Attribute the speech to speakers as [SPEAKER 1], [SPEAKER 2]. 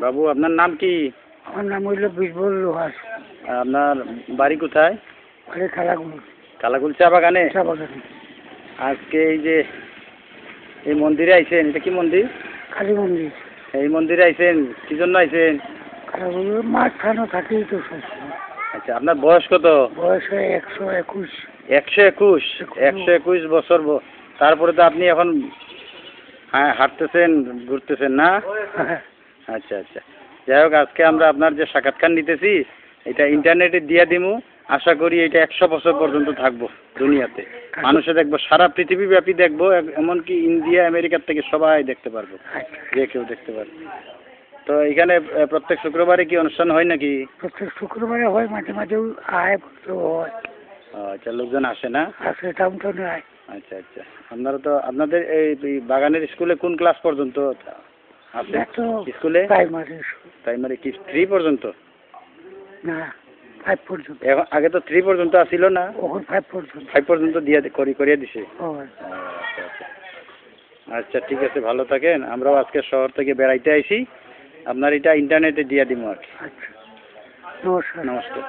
[SPEAKER 1] বাবু আপনার নাম কি?
[SPEAKER 2] আমার নাম হইল বীরবল লোহার।
[SPEAKER 1] আপনার বাড়ি কোথায়?
[SPEAKER 2] বাড়ি কালাগুল।
[SPEAKER 1] কালাগুল চা বাগানে?
[SPEAKER 2] চা বাগানে।
[SPEAKER 1] আজকে এই যে এই মন্দিরে আইছেন, এটা কি মন্দির?
[SPEAKER 2] কালী মন্দির।
[SPEAKER 1] এই মন্দিরে আইছেন কি জন্য আইছেন?
[SPEAKER 2] কালাগুল মাছ খানো থাকেই তো সবসময়।
[SPEAKER 1] আচ্ছা, আপনার বয়স কত?
[SPEAKER 2] বয়স হয় 121।
[SPEAKER 1] 121? 121 বছর। তারপরে তো আপনি এখন হাঁটতেছেন, ঘুরতেছেন না? আচ্ছা আচ্ছা, যাই হোক, আজকে আমরা আপনার যে সাক্ষাৎকার নিতেছি এটা ইন্টারনেটে দিয়ে দিমু। আশা করি এটা 100 বছর পর্যন্ত থাকবো দুনিয়াতে। মানুষে দেখবো, সারা পৃথিবী ব্যাপী দেখবো, এমনকি ইন্ডিয়া আমেরিকার থেকে সবাই দেখতে পারবো, যে কেউ দেখতে পারবে। তো এখানে প্রত্যেক শুক্রবারে কি অনুষ্ঠান হয় নাকি?
[SPEAKER 2] প্রত্যেক শুক্রবারে হয়, মাঝে মাঝেও আয় হয়।
[SPEAKER 1] আচ্ছা, লোকজন আসে না?
[SPEAKER 2] আসে, টাউন টাউনে আয়।
[SPEAKER 1] আচ্ছা আচ্ছা, আপনারা তো আপনাদের এই বাগানের স্কুলে কোন ক্লাস পর্যন্ত আছে স্কুলে? প্রাইমারি কি 3 পর্যন্ত?
[SPEAKER 2] না, 5 পর্যন্ত।
[SPEAKER 1] এখন আগে তো 3 পর্যন্ত আসিল না?
[SPEAKER 2] এখন 5 পর্যন্ত।
[SPEAKER 1] 5 পর্যন্ত করিয়ে দিছে।
[SPEAKER 2] আচ্ছা
[SPEAKER 1] আচ্ছা আচ্ছা, ঠিক আছে, ভালো থাকেন। আমরাও আজকে শহর থেকে বেড়াইতে আইছি, আপনার এটা ইন্টারনেটে দিয়ে দিব আর কি।
[SPEAKER 2] আচ্ছা, নমস্কার।
[SPEAKER 1] নমস্কার।